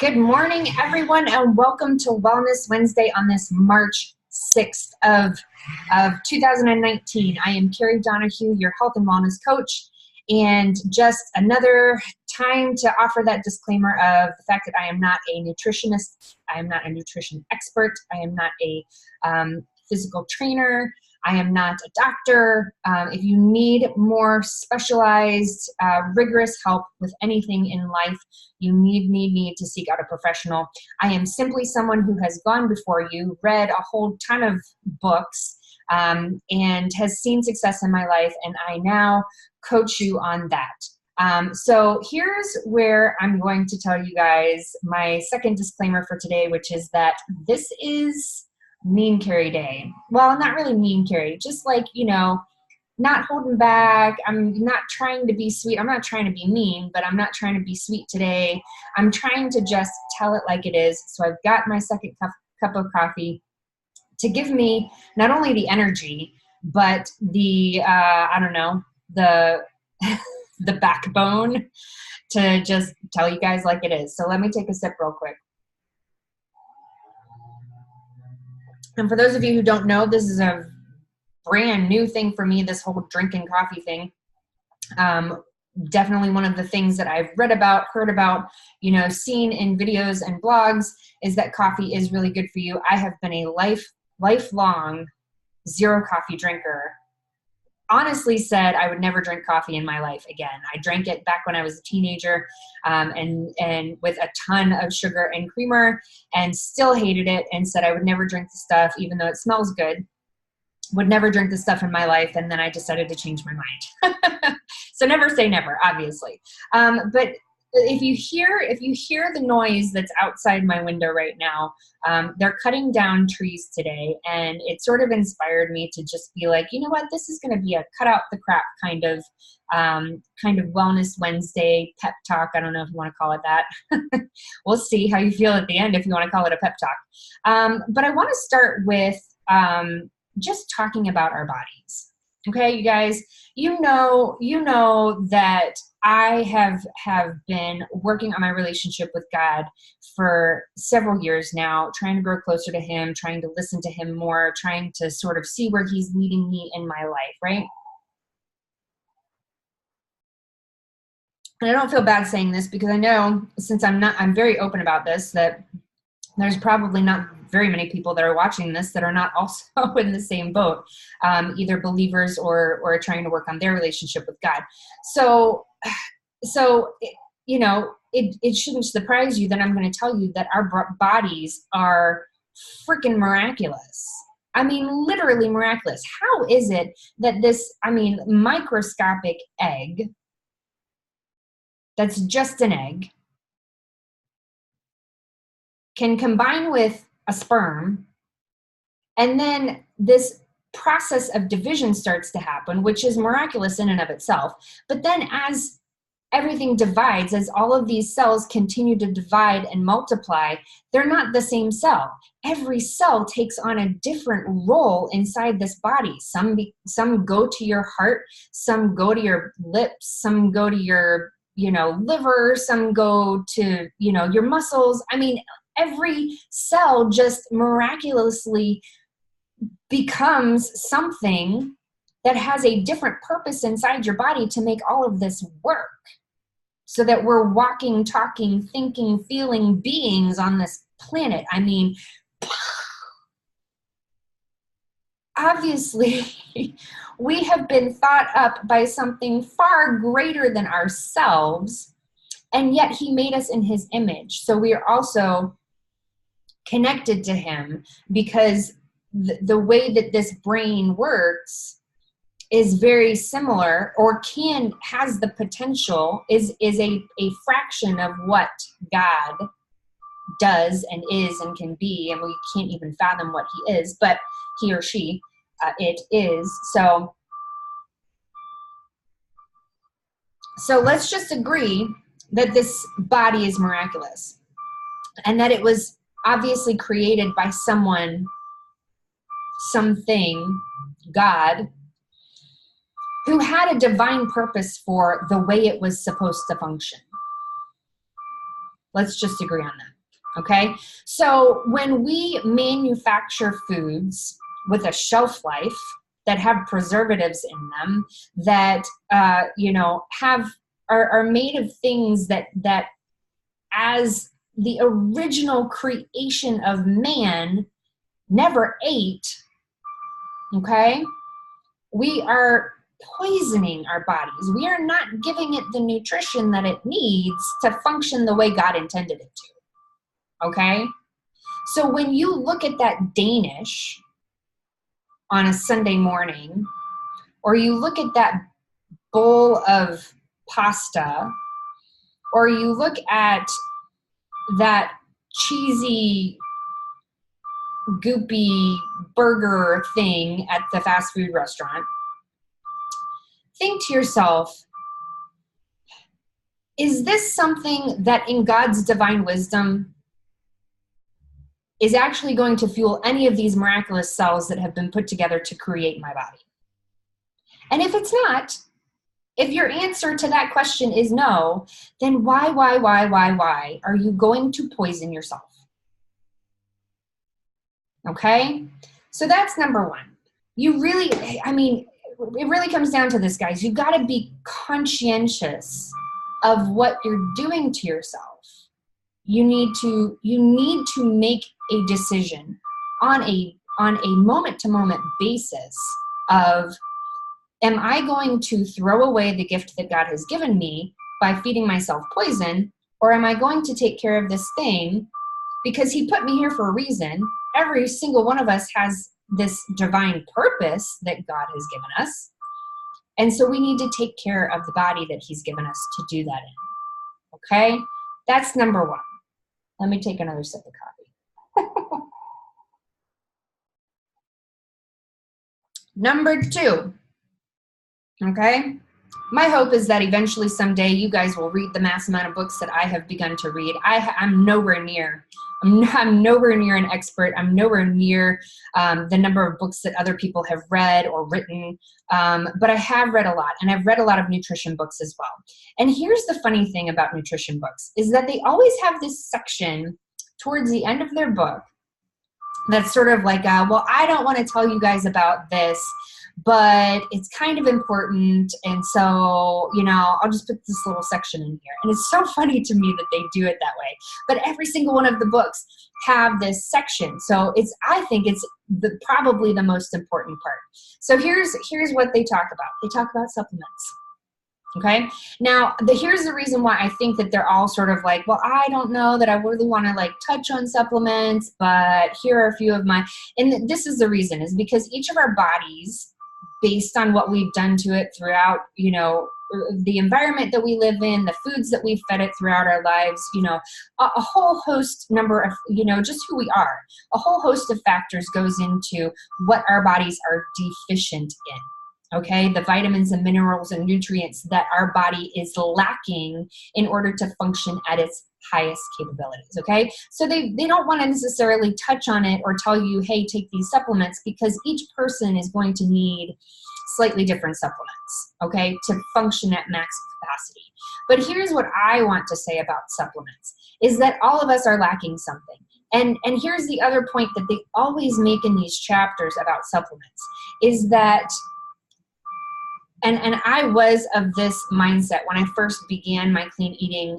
Good morning, everyone, and welcome to Wellness Wednesday on this March 6th of 2019. I am Carrie Donahue, your health and wellness coach, and just another time to offer that disclaimer of the fact that I am not a nutritionist, I am not a nutrition expert, I am not a physical trainer, I am not a doctor. If you need more specialized, rigorous help with anything in life, you need to seek out a professional. I am simply someone who has gone before you, read a whole ton of books, and has seen success in my life, and I now coach you on that. So here's where I'm going to tell you guys my second disclaimer for today, which is that this is Mean Carrie Day. Well, not really Mean Carrie, just like, not holding back. I'm not trying to be sweet. I'm not trying to be mean, but I'm not trying to be sweet today. I'm trying to just tell it like it is. So I've got my second cup of coffee to give me not only the energy, but the, the, the backbone to just tell you guys like it is. So let me take a sip real quick. And for those of you who don't know, this is a brand new thing for me, this whole drinking coffee thing. Definitely one of the things that I've read about, heard about, seen in videos and blogs is that coffee is really good for you. I have been a lifelong zero coffee drinker. Honestly said I would never drink coffee in my life again. I drank it back when I was a teenager and with a ton of sugar and creamer and still hated it and said I would never drink the stuff even though it smells good. Would never drink the stuff in my life, and then I decided to change my mind. So never say never, obviously. But if you hear the noise that's outside my window right now, they're cutting down trees today, and it sort of inspired me to just be like, you know what, this is going to be a cut out the crap kind of Wellness Wednesday pep talk. I don't know if you want to call it that. We'll see how you feel at the end if you want to call it a pep talk. But I want to start with just talking about our bodies. Okay, you guys, you know that I have been working on my relationship with God for several years now, trying to grow closer to Him, trying to listen to Him more, trying to sort of see where He's leading me in my life, right? And I don't feel bad saying this because I know, since I'm very open about this, that there's probably not very many people that are watching this that are not also in the same boat, either believers or trying to work on their relationship with God. So it shouldn't surprise you that I'm going to tell you that our bodies are freaking miraculous. I mean, literally miraculous. How is it that this, microscopic egg, that's just an egg, can combine with a sperm, and then this process of division starts to happen, which is miraculous in and of itself. But then as everything divides, as all of these cells continue to divide and multiply, they're not the same cell. Every cell takes on a different role inside this body. Some go to your heart, some go to your lips, some go to your liver, some go to your muscles. I mean, every cell just miraculously becomes something that has a different purpose inside your body to make all of this work, so that we're walking, talking, thinking, feeling beings on this planet. I mean, obviously, we have been thought up by something far greater than ourselves, and yet He made us in His image. So we are also connected to Him, because the way that this brain works is very similar, or has the potential, is a fraction of what God does and is and can be, and we can't even fathom what He is, but He or she, it is. So let's just agree that this body is miraculous, and that it was obviously created by someone, something, God, who had a divine purpose for the way it was supposed to function. Let's just agree on that. Okay. So when we manufacture foods with a shelf life that have preservatives in them, that are made of things that as the original creation of man never ate, okay, we are poisoning our bodies. We are not giving it the nutrition that it needs to function the way God intended it to, okay? So when you look at that Danish on a Sunday morning, or you look at that bowl of pasta, or you look at that cheesy, goopy burger thing at the fast food restaurant, think to yourself, is this something that in God's divine wisdom is actually going to fuel any of these miraculous cells that have been put together to create my body? And if it's not, if your answer to that question is no, then why are you going to poison yourself? Okay? So that's number one. You really, it really comes down to this, guys. You got to be conscientious of what you're doing to yourself. You need to make a decision on a moment-to-moment basis of, am I going to throw away the gift that God has given me by feeding myself poison, or am I going to take care of this thing because he put me here for a reason? Every single one of us has this divine purpose that God has given us. And so we need to take care of the body that he's given us to do that in. Okay? That's number one. Let me take another sip of coffee. Number two. Okay? My hope is that eventually someday you guys will read the mass amount of books that I have begun to read. I'm nowhere near an expert. I'm nowhere near the number of books that other people have read or written, but I have read a lot, and I've read a lot of nutrition books as well. And here's the funny thing about nutrition books is that they always have this section towards the end of their book that's sort of like, well, I don't want to tell you guys about this, but it's kind of important, and so, I'll just put this little section in here. And it's so funny to me that they do it that way. But every single one of the books have this section. So I think it's probably the most important part. So here's what they talk about. They talk about supplements. Okay. Now, here's the reason why I think that they're all sort of like, well, I don't know that I really want to touch on supplements, but here are a few of and this is the reason, is because each of our bodies, based on what we've done to it throughout, the environment that we live in, the foods that we've fed it throughout our lives, a whole host number of, just who we are, a whole host of factors goes into what our bodies are deficient in. Okay, the vitamins and minerals and nutrients that our body is lacking in order to function at its highest capabilities. Okay, so they don't want to necessarily touch on it or tell you, hey, take these supplements, because each person is going to need slightly different supplements, okay, to function at max capacity. But here's what I want to say about supplements, is that all of us are lacking something. And here's the other point that they always make in these chapters about supplements, is that And I was of this mindset when I first began my clean eating,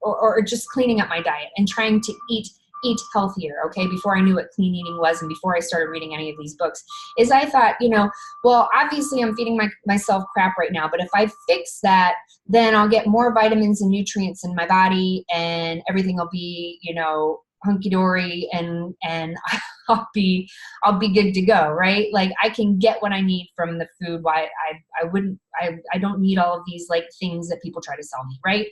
or just cleaning up my diet and trying to eat healthier, okay, before I knew what clean eating was and before I started reading any of these books, is I thought, well, obviously I'm feeding myself crap right now, but if I fix that, then I'll get more vitamins and nutrients in my body and everything will be, hunky-dory, and I'll be good to go, right? Like, I can get what I need from the food. Why I don't need all of these things that people try to sell me, right?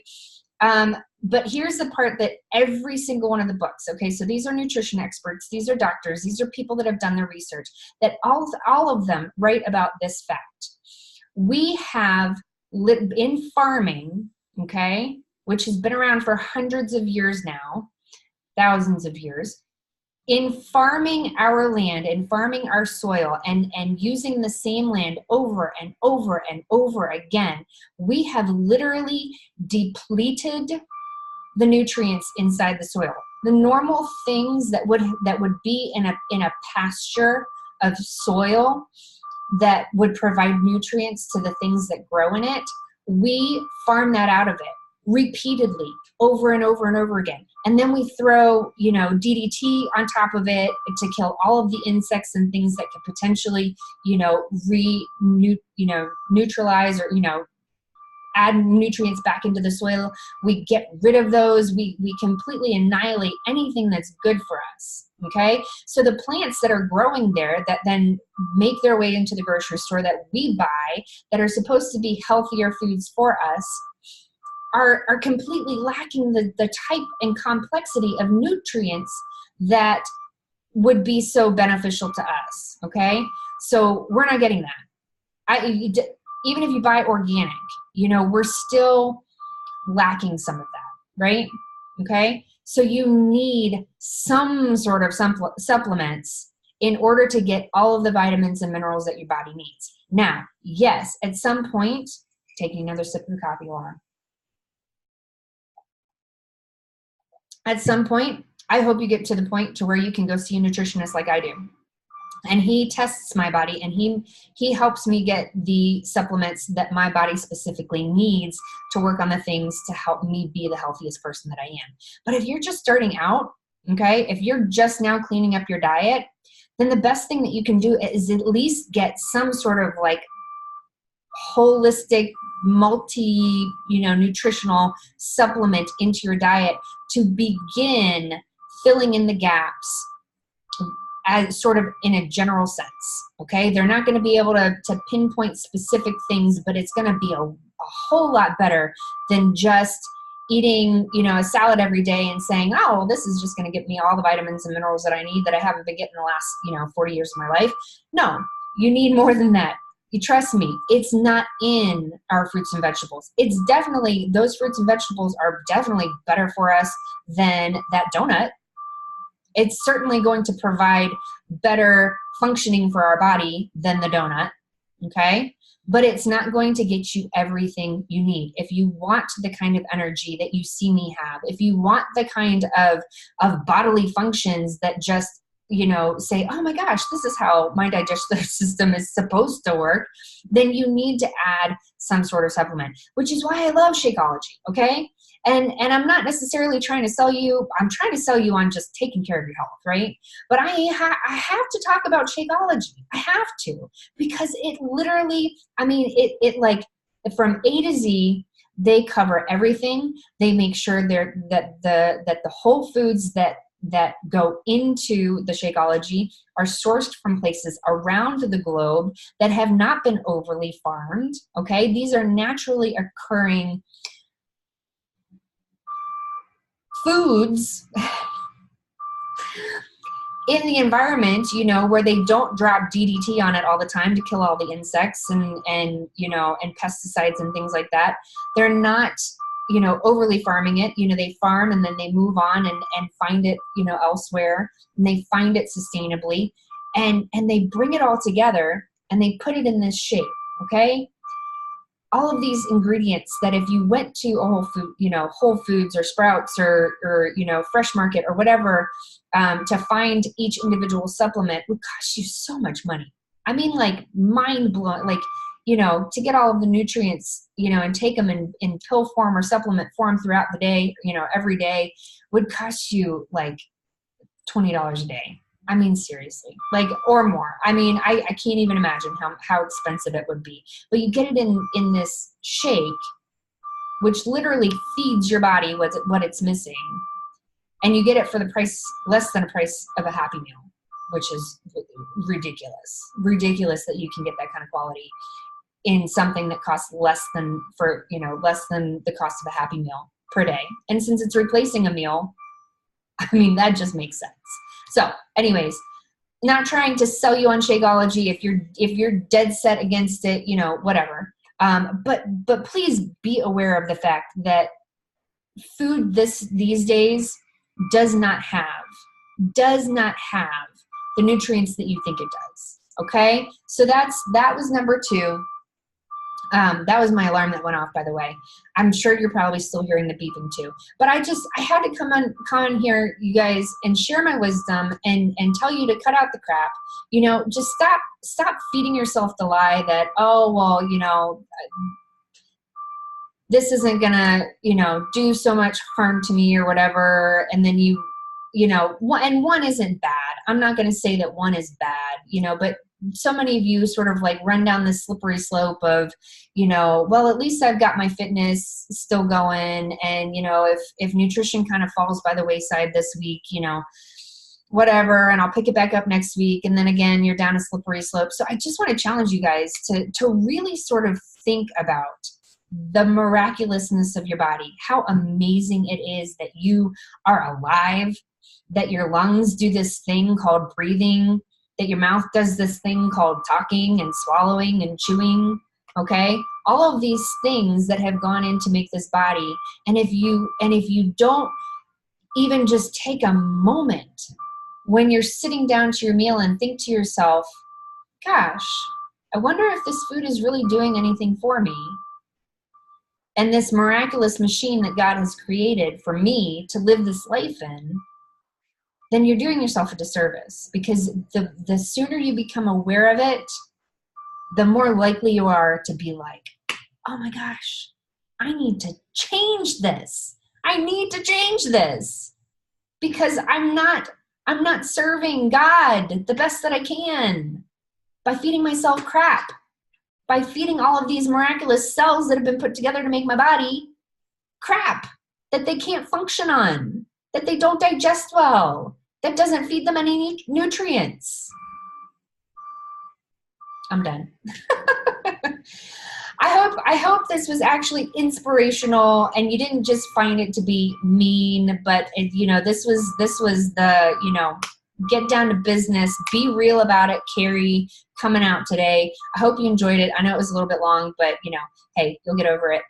But here's the part that every single one of the books, okay, so these are nutrition experts, these are doctors, these are people that have done their research, that all of them write about this fact. We have in farming, okay, which has been around for hundreds of years now, thousands of years, in farming our land and farming our soil and using the same land over and over and over again, we have literally depleted the nutrients inside the soil. The normal things that would be in a pasture of soil that would provide nutrients to the things that grow in it, we farm that out of it repeatedly over and over and over again. And then we throw, DDT on top of it to kill all of the insects and things that could potentially, neutralize or, add nutrients back into the soil. We get rid of those. We completely annihilate anything that's good for us. Okay. So the plants that are growing there that then make their way into the grocery store that we buy, that are supposed to be healthier foods for us, are completely lacking the type and complexity of nutrients that would be so beneficial to us. Okay. So we're not getting that. Even if you buy organic, we're still lacking some of that, right? Okay. So you need some sort of supplements in order to get all of the vitamins and minerals that your body needs. Now, yes, at some point, taking another sip of the coffee, Laura. At some point, I hope you get to the point to where you can go see a nutritionist like I do. And he tests my body, and he helps me get the supplements that my body specifically needs to work on the things to help me be the healthiest person that I am. But if you're just starting out, okay, if you're just now cleaning up your diet, then the best thing that you can do is at least get some sort of like holistic, nutritional supplement into your diet to begin filling in the gaps as sort of in a general sense. Okay. They're not going to be able to pinpoint specific things, but it's going to be a whole lot better than just eating, a salad every day and saying, oh, well, this is just going to get me all the vitamins and minerals that I need that I haven't been getting the last, 40 years of my life. No, you need more than that. You trust me, it's not in our fruits and vegetables. Those fruits and vegetables are definitely better for us than that donut. It's certainly going to provide better functioning for our body than the donut, okay? But it's not going to get you everything you need. If you want the kind of energy that you see me have, if you want the kind of bodily functions that just, say, oh my gosh, this is how my digestive system is supposed to work, then you need to add some sort of supplement, which is why I love Shakeology, okay? And I'm not necessarily trying to sell you. I'm trying to sell you on just taking care of your health, right? But I have to talk about Shakeology. I have to, because it literally, it like from A to Z, they cover everything. They make sure that the whole foods that go into the Shakeology are sourced from places around the globe that have not been overly farmed. Okay, these are naturally occurring foods in the environment, where they don't drop DDT on it all the time to kill all the insects and pesticides and things like that. They're not, overly farming it. They farm and then they move on and find it, elsewhere, and they find it sustainably, and they bring it all together and they put it in this shape. Okay. All of these ingredients that if you went to a Whole Foods or Sprouts or Fresh Market or whatever, to find each individual supplement would cost you so much money. Like mind blowing, to get all of the nutrients, and take them in pill form or supplement form throughout the day, every day would cost you like $20 a day. Seriously, or more. I can't even imagine how expensive it would be. But you get it in this shake, which literally feeds your body what it's missing. And you get it for the price, less than a price of a Happy Meal, which is ridiculous. Ridiculous that you can get that kind of quality in something that costs less than the cost of a Happy Meal per day. And since it's replacing a meal, that just makes sense. So anyways, not trying to sell you on Shakeology. If you're dead set against it, whatever. But please be aware of the fact that food these days does not have the nutrients that you think it does. Okay. So that was number 2. That was my alarm that went off, by the way. I'm sure you're probably still hearing the beeping too. But I had to come on here, you guys, and share my wisdom and tell you to cut out the crap. Just stop feeding yourself the lie that, oh, well, this isn't gonna, do so much harm to me or whatever. And then one isn't bad. I'm not gonna say that one is bad, but so many of you sort of like run down this slippery slope of, well, at least I've got my fitness still going. And, if nutrition kind of falls by the wayside this week, whatever, and I'll pick it back up next week. And then again, you're down a slippery slope. So I just want to challenge you guys to really sort of think about the miraculousness of your body, how amazing it is that you are alive, that your lungs do this thing called breathing, that your mouth does this thing called talking and swallowing and chewing, okay? All of these things that have gone in to make this body. And if you don't even just take a moment when you're sitting down to your meal and think to yourself, gosh, I wonder if this food is really doing anything for me. And this miraculous machine that God has created for me to live this life in, then you're doing yourself a disservice, because the sooner you become aware of it, the more likely you are to be like, oh my gosh, I need to change this. I need to change this because I'm not serving God the best that I can by feeding myself crap, by feeding all of these miraculous cells that have been put together to make my body crap that they can't function on, that they don't digest well, that doesn't feed them any nutrients. I'm done. I hope this was actually inspirational and you didn't just find it to be mean, but this was the, get down to business, be real about it, Carrie, coming out today. I hope you enjoyed it. I know it was a little bit long, but hey, you'll get over it.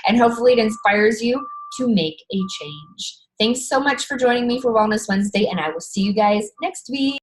And hopefully it inspires you to make a change. Thanks so much for joining me for Wellness Wednesday, and I will see you guys next week.